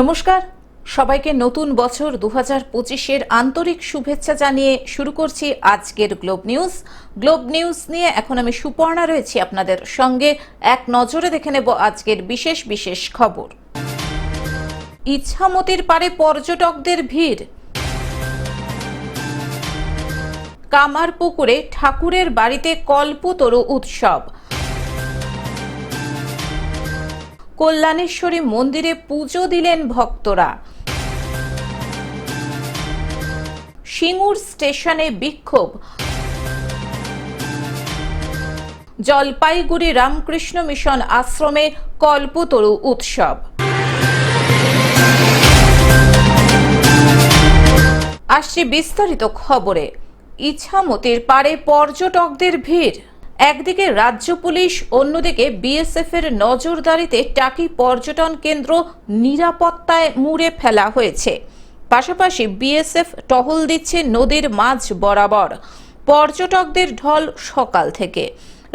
নমস্কার সবাইকে নতুন বছর 2025-এর আন্তরিক শুভেচ্ছা জানিয়ে শুরু করছি আজকের গ্লোব নিউজ নিয়ে এখন আমি সুপর্ণা রয়েছি আপনাদের সঙ্গে। এক নজরে দেখে নেব আজকের বিশেষ খবর। ইছামতির পারে পর্যটকদের ভিড়, কামারপুকুরে ঠাকুরের বাড়িতে কল্পতরু উৎসব, কল্যাণেশ্বরী মন্দিরে পুজো দিলেন ভক্তরা, সিঙ্গুর স্টেশনে বিক্ষোভ, জলপাইগুড়ি রামকৃষ্ণ মিশন আশ্রমে কল্পতরু উৎসব। আসছে বিস্তারিত খবরে। ইছামতির পারে পর্যটকদের ভিড়, একদিকে রাজ্য পুলিশ, অন্যদিকে বিএসএফ এর নজরদারিতে টাকি পর্যটন কেন্দ্র নিরাপত্তায় মুড়ে ফেলা হয়েছে। পাশাপাশি বিএসএফ টহল দিচ্ছে নদীর মাঝ বরাবর। পর্যটকদের ঢল সকাল থেকে।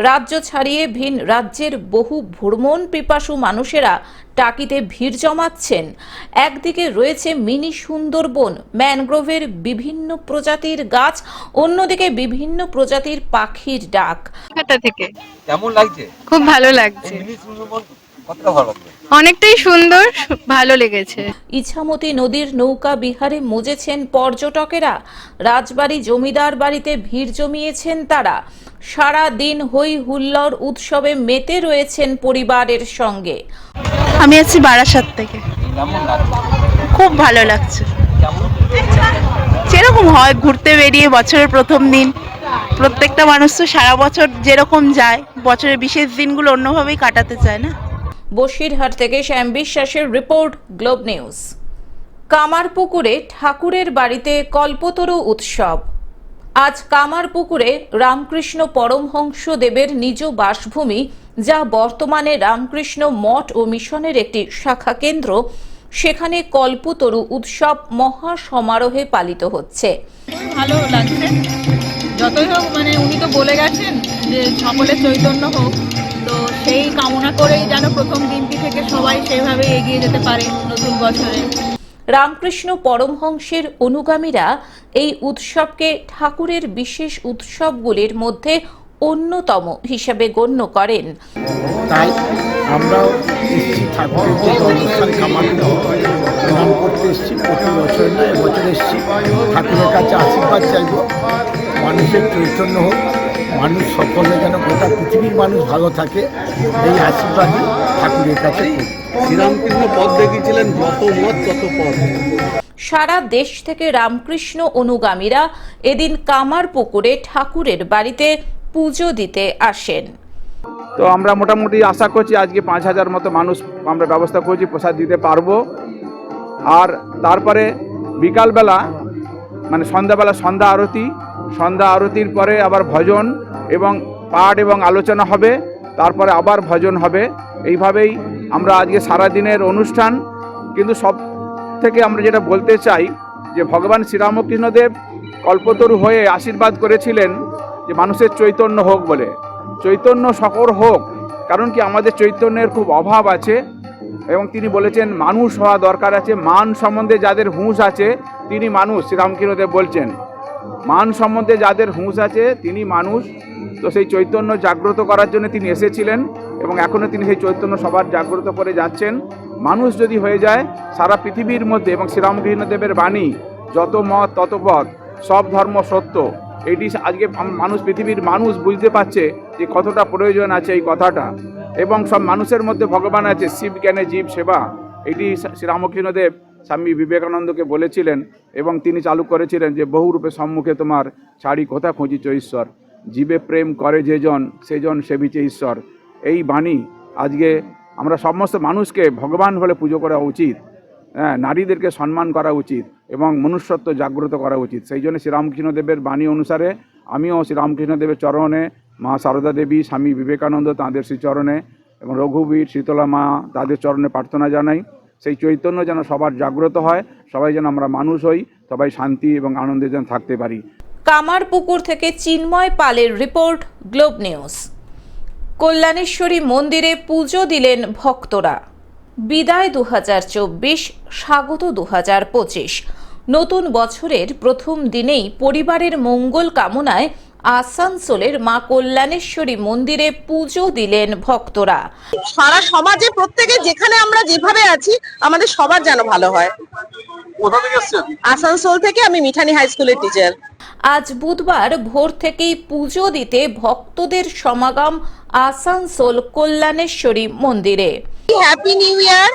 রাজ্য ছাড়িয়ে ভিন রাজ্যের বহু ভ্রমণ পিপাসু মানুষেরা টাকিতে ভিড় জমাচ্ছেন। একদিকে রয়েছে মিনি সুন্দরবন, ম্যানগ্রোভের বিভিন্ন প্রজাতির গাছ, অন্যদিকে বিভিন্ন প্রজাতির পাখির ডাক। থেকে কেমন লাগছে? খুব ভালো লাগছে, মিনি সুন্দরবন কতটা ভালো লাগছে? অনেকটাই সুন্দর, ভালো লেগেছে। ইছামতি নদীর নৌকা বিহারে মজেছেন পর্যটকেরা। রাজবাড়ি জমিদার বাড়িতে ভিড় জমিয়েছেন তারা। সারা দিন হই হুল্লোড় উৎসবে মেতে রয়েছেন পরিবারের সঙ্গে। আমি আছি বারাসাত থেকে। কেমন লাগছে? খুব ভালো লাগছে। কেমন? যেরকম হয় ঘুরতে বেরিয়ে বছরের প্রথম দিন, প্রত্যেকটা মানুষ তো সারা বছর যেরকম যায়, বছরের বিশেষ দিনগুলো অন্যভাবেই কাটাতে চায় না। বসিরহাট থেকে শ্যাম বিশ্বাসের রিপোর্ট, গ্লোব নিউজ। কামারপুকুরে ঠাকুরের বাড়িতে কল্পতরু উৎসব। আজ কামারপুকুরে রামকৃষ্ণ পরমহংস দেবের নিজ বাসভূমি, যা বর্তমানে রামকৃষ্ণ মঠ ও মিশনের একটি শাখা কেন্দ্র, সেখানে কল্পতরু উৎসব মহা সমারোহে পালিত হচ্ছে। ভালো লাগছে, যতই হোক উনি তো বলে গেছেন যে সকলের চৈতন্য হোক, তো সেই কামনা করেই যেন প্রথম দিনটি থেকে সবাই সেইভাবে এগিয়ে যেতে পারে নতুন বছরে। রামকৃষ্ণ পরমহংসের অনুগামীরা এই উৎসবকে ঠাকুরের বিশেষ উৎসবগুলির মধ্যে অন্যতম হিসেবে গণ্য করেন। তাই আমরাও এসেছি ঠাকুরের যে অনুষ্ঠান কামারপুকুর প্রণাম করতে এসেছি। প্রতি বছর না, এবছর এসেছি ঠাকুরের কাছে আশীর্বাদ চাইব, মানুষের চৈতন্য হোক, মানুষ সকলে যেন গোটা পৃথিবীর মানুষ ভালো থাকে, এই আশীর্বাদই ঠাকুরের কাছে। শ্রীরামকৃষ্ণ পথ দেখিয়েছিলেন, যত মত তত পথ। সারা দেশ থেকে রামকৃষ্ণ অনুগামীরা এদিন কামারপুকুরে ঠাকুরের বাড়িতে পুজো দিতে আসেন। তো আমরা মোটামুটি আশা করছি আজকে 5,000 মতো মানুষ আমরা ব্যবস্থা করছি, প্রসাদ দিতে পারবো। আর তারপরে বিকালবেলা সন্ধ্যাবেলা সন্ধ্যা আরতির পরে আবার ভজন এবং পাঠ এবং আলোচনা হবে, তারপরে আবার ভজন হবে। এইভাবেই আমরা আজকে সারাদিনের অনুষ্ঠান। কিন্তু সব থেকে আমরা যেটা বলতে চাই যে ভগবান শ্রীরামকৃষ্ণদেব কল্পতরু হয়ে আশীর্বাদ করেছিলেন যে মানুষের চৈতন্য হোক বলে। চৈতন্য সকল হোক, কারণ কি আমাদের চৈতন্যের খুব অভাব আছে এবং তিনি বলেছেন মানুষ হওয়া দরকার আছে। মান সম্বন্ধে যাদের হুঁশ আছে তিনি মানুষ। শ্রীরামকৃষ্ণদেব বলছেন মান সম্বন্ধে যাদের হুঁশ আছে তিনি মানুষ। তো সেই চৈতন্য জাগ্রত করার জন্য তিনি এসেছিলেন এবং এখনও তিনি সেই চৈতন্য সবার জাগ্রত করে যাচ্ছেন। মানুষ যদি হয়ে যায় সারা পৃথিবীর মধ্যে, এবং শ্রীরামকৃষ্ণদেবের বাণী যত মত তত পথ, সব ধর্ম সত্য, এটি আজকে মানুষ, পৃথিবীর মানুষ বুঝতে পারছে যে কতটা প্রয়োজন আছে এই কথাটা। এবং সব মানুষের মধ্যে ভগবান আছে, শিব জ্ঞানে জীব সেবা। এটি শ্রীরামকৃষ্ণদেব স্বামী বিবেকানন্দকে বলেছিলেন এবং তিনি চালু করেছিলেন যে বহুরূপে সম্মুখে তোমার ছাড়ি কোথা খুঁজিছ ঈশ্বর, জীবে প্রেম করে যেজন সেজন সেবিছে ঈশ্বর। এই বাণী আজকে আমরা সমস্ত মানুষকে ভগবান বলে পুজো করা উচিত, নারীদেরকে সম্মান করা উচিত এবং মনুষ্যত্ব জাগ্রত করা উচিত। সেই জন্য শ্রীরামকৃষ্ণদেবের বাণী অনুসারে আমিও শ্রীরামকৃষ্ণদেবের চরণে, মা সারদা দেবী, স্বামী বিবেকানন্দ তাঁদের শ্রীচরণে এবং রঘুবীর, শীতলা মা তাদের চরণে প্রার্থনা জানাই সেই চৈতন্য যেন সবার জাগ্রত হয়, সবাই যেন আমরা মানুষ হই, সবাই শান্তি এবং আনন্দে যেন থাকতে পারি। কামারপুকুর থেকে চিন্ময় পালের রিপোর্ট, গ্লোব নিউজ। কল্যাণেশ্বরী মন্দিরে পুজো দিলেন ভক্তরা। বিদায় 2024, স্বাগত 2025। নতুন বছরের প্রথম দিনেই পরিবারের মঙ্গল কামনায় আসানসোলের মা কল্যাণেশ্বরী মন্দিরে পুজো দিলেন ভক্তরা। সারা সমাজে প্রত্যেকে যেখানে আমরা যেভাবে আছি আমাদের সবার যেন ভালো হয়। কোথা থেকে এসেছেন? আসানসোল থেকে, আমি মিঠানি হাই স্কুলের টিচার। আজ বুধবার ভোর থেকেই পুজো দিতে ভক্তদের সমাগম আসানসোল কল্যাণেশ্বরী মন্দিরে। হ্যাপি নিউ ইয়ার,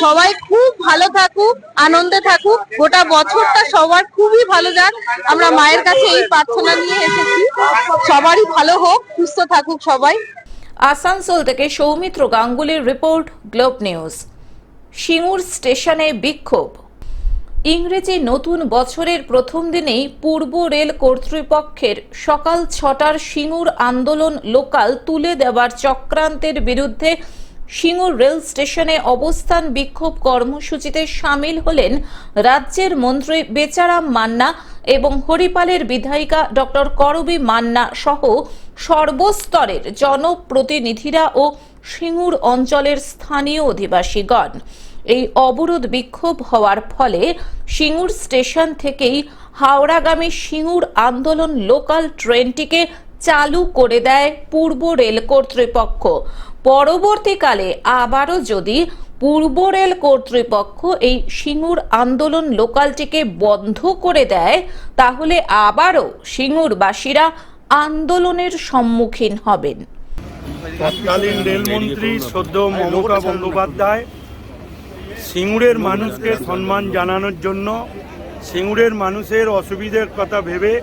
সবাই খুব ভালো থাকুক, আনন্দে থাকুক, গোটা বছরটা সবার খুবই ভালো যাক। আমরা মায়ের কাছে এই প্রার্থনা নিয়ে এসেছি, সবারই ভালো হোক, সুস্থ থাকুক সবাই। আসানসোল থেকে সৌমিত্র গাঙ্গুলির রিপোর্ট, গ্লোব নিউজ। সিঙ্গুর স্টেশনে বিক্ষোভ। ইংরেজি নতুন বছরের প্রথম দিনেই পূর্ব রেল কর্তৃপক্ষের সকাল 6টার সিঙ্গুর আন্দোলন লোকাল তুলে দেওয়ার চক্রান্তের বিরুদ্ধে সিঙ্গুর রেল স্টেশনে অবস্থান বিক্ষোভ কর্মসূচিতে সামিল হলেন রাজ্যের মন্ত্রী বেচারাম মান্না এবং হরিপালের বিধায়িকা ডক্টর করবী মান্না সহ সর্বস্তরের জনপ্রতিনিধিরা ও সিঙ্গুর অঞ্চলের স্থানীয় অধিবাসীগণ। এই অবরোধ বিক্ষোভ হওয়ার ফলে সিঙ্গুর স্টেশন থেকেই হাওড়াগামী সিঙ্গুর আন্দোলন লোকাল ট্রেনটিকে চালু করে দেয় পূর্ব রেল কর্তৃপক্ষ। পরবর্তীকালে আবারও যদি পূর্ব রেল কর্তৃপক্ষ এই সিঙ্গুর আন্দোলন লোকালটিকে বন্ধ করে দেয়, তাহলে আবারও সিঙ্গুরবাসীরা আন্দোলনের সম্মুখীন হবেন। তৎকালীন রেলমন্ত্রী সদ্য মমতা বন্দ্যোপাধ্যায় সিঙ্গুরের মানুষকে সম্মান জানানোর জন্য, সিঙ্গুরের মানুষের অসুবিধার কথা ভেবে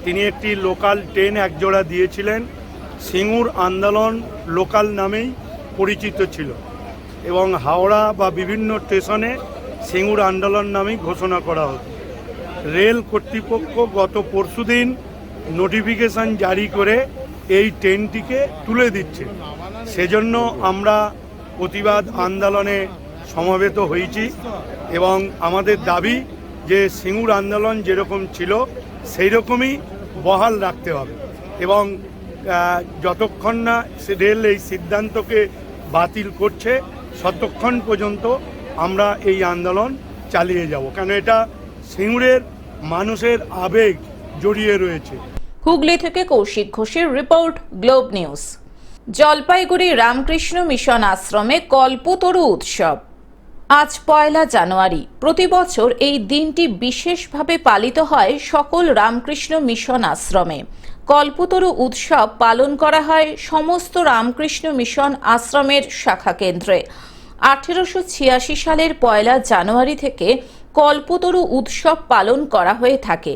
তিনি একটি লোকাল ট্রেন একজোড়া দিয়েছিলেন। সিঙ্গুর আন্দোলন লোকাল নামেই পরিচিত ছিল এবং হাওড়া বা বিভিন্ন স্টেশনে সিঙ্গুর আন্দোলন নামেই ঘোষণা করা হতো। রেল কর্তৃপক্ষ গত পরশুদিন নোটিফিকেশন জারি করে এই ট্রেনটিকে তুলে দিচ্ছে। সেজন্য আমরা প্রতিবাদ আন্দোলনে সমবেত হয়েছি এবং আমাদের দাবি যে সিঙ্গুর আন্দোলন যেরকম ছিল সেই রকমই বহাল রাখতে হবে এবং যতক্ষণ না রেল এই সিদ্ধান্তকে বাতিল করছে ততক্ষণ পর্যন্ত আমরা এই আন্দোলন চালিয়ে যাব, কারণ এটা সিঙ্গুরের মানুষের আবেগ জড়িয়ে রয়েছে। হুগলি থেকে কৌশিক ঘোষের report, Globe news. Jalpaiguri Ramakrishna mission আশ্রমে কল্পতরু উৎসব। আজ 1 জানুয়ারি। প্রতি বছর এই দিনটি বিশেষভাবে পালিত হয় সকল রামকৃষ্ণ মিশন আশ্রমে। কল্পতরু উৎসব পালন করা হয় সমস্ত রামকৃষ্ণ মিশন আশ্রমের শাখা কেন্দ্রে। 1886 সালের 1 জানুয়ারি থেকে কল্পতরু উৎসব পালন করা হয়ে থাকে।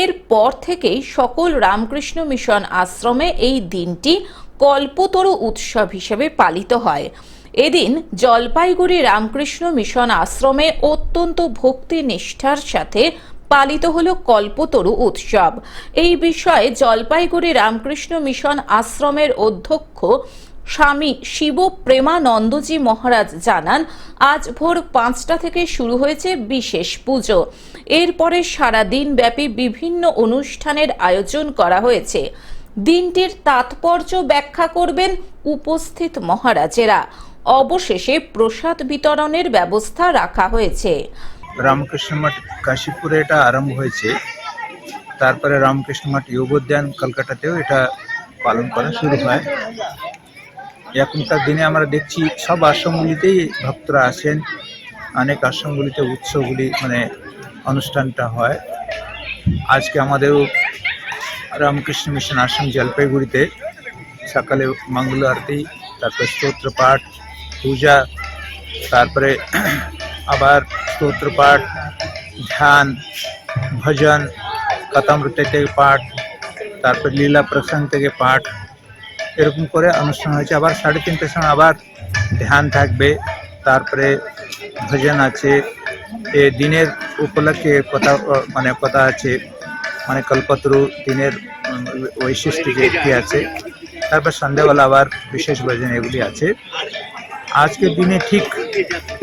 এরপর থেকেই সকল রামকৃষ্ণ মিশন আশ্রমে এই দিনটি কল্পতরু উৎসব হিসেবে পালিত হয়। এদিন জলপাইগুড়ি রামকৃষ্ণ মিশন আশ্রমে অত্যন্ত ভক্তি নিষ্ঠার সাথে পালিত হলো কল্পতরু উৎসব। এই বিষয়ে জলপাইগুড়ি রামকৃষ্ণ মিশন আশ্রমের অধ্যক্ষ স্বামী শিব প্রেমানন্দজি মহারাজ জানান, আজ ভোর 5টা থেকে শুরু হয়েছে বিশেষ পুজো। এরপরে সারা দিন ব্যাপী বিভিন্ন অনুষ্ঠানের আয়োজন করা হয়েছে। দিনটির তাৎপর্য ব্যাখ্যা করবেন উপস্থিত মহারাজেরা। অবশেষে প্রসাদ বিতরণের ব্যবস্থা রাখা হয়েছে। রামকৃষ্ণ মঠ কাশীপুরে এটা আরম্ভ হয়েছে, তারপরে রামকৃষ্ণ মঠ যোগোদ্যান কলকাতাতেও এটা পালন করা শুরু হয়। এখনকার দিনে আমরা দেখছি সব আশ্রমগুলিতেই ভক্তরা আসেন, অনেক আশ্রমগুলিতে উৎসবগুলি অনুষ্ঠানটা হয়। আজকে আমাদেরও রামকৃষ্ণ মিশন আশ্রম জলপাইগুড়িতে সকালে মঙ্গল আরতি, তারপরে স্তোত্র পাঠ, পূজা, তারপরে আবার স্তোত্র পাঠ, ধ্যান, ভজন, কথামৃত থেকে পাঠ, তারপরে লীলা প্রসঙ্গ থেকে পাঠ, এরকম করে অনুষ্ঠান হয়েছে। আবার 3:30টার সময় আবার ধ্যান থাকবে, তারপরে ভজন আছে। এ দিনের উপলক্ষে কথা আছে, কল্পতরু দিনের বৈশিষ্ট্য যে কি আছে। তারপর সন্ধ্যাবেলা আবার বিশেষ ভজন এগুলি আছে। আজকের দিনে ঠিক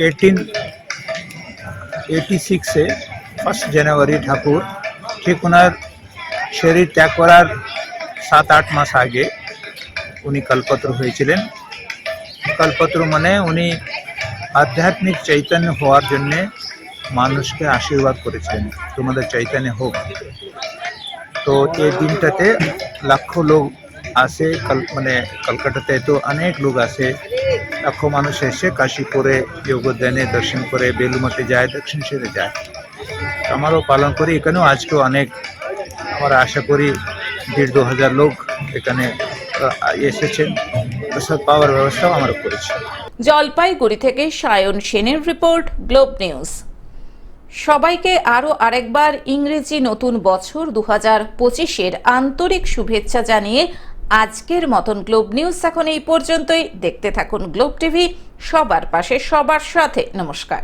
1886-এ 1 জানুয়ারি ঠাকুর ঠিক ওনার শরীর ত্যাগ করার 7-8 মাস আগে উনি কল্পতরু হয়েছিলেন। কল্পতরু উনি আধ্যাত্মিক চৈতন্য হওয়ার জন্যে মানুষকে আশীর্বাদ করেছেন, তোমাদের চৈতন্য হোক। তো এই দিনটাতে লাখো লোক আসে, মানে কলকাতাতে তো অনেক লোক আসে, লাখো মানুষ এসে কাশীপুরে যোগদানে দর্শন করে, বেলুমঠে যায়, দক্ষিণেশ্বরে যায়। আমারও পালন করি এখানেও। আজকেও অনেক, আমরা আশা করি 1,500 লোক এখানে এসেছেন। প্রসাদ পাওয়ার ব্যবস্থাও আমরা করেছি। জলপাইগুড়ি থেকে সায়ন সেনের রিপোর্ট, গ্লোব নিউজ। সবাইকে আরও আরেকবার ইংরেজি নতুন বছর 2025-এর আন্তরিক শুভেচ্ছা জানিয়ে আজকের মতন গ্লোব নিউজ এখন এই পর্যন্তই। দেখতে থাকুন গ্লোব টিভি, সবার পাশে সবার সাথে। নমস্কার।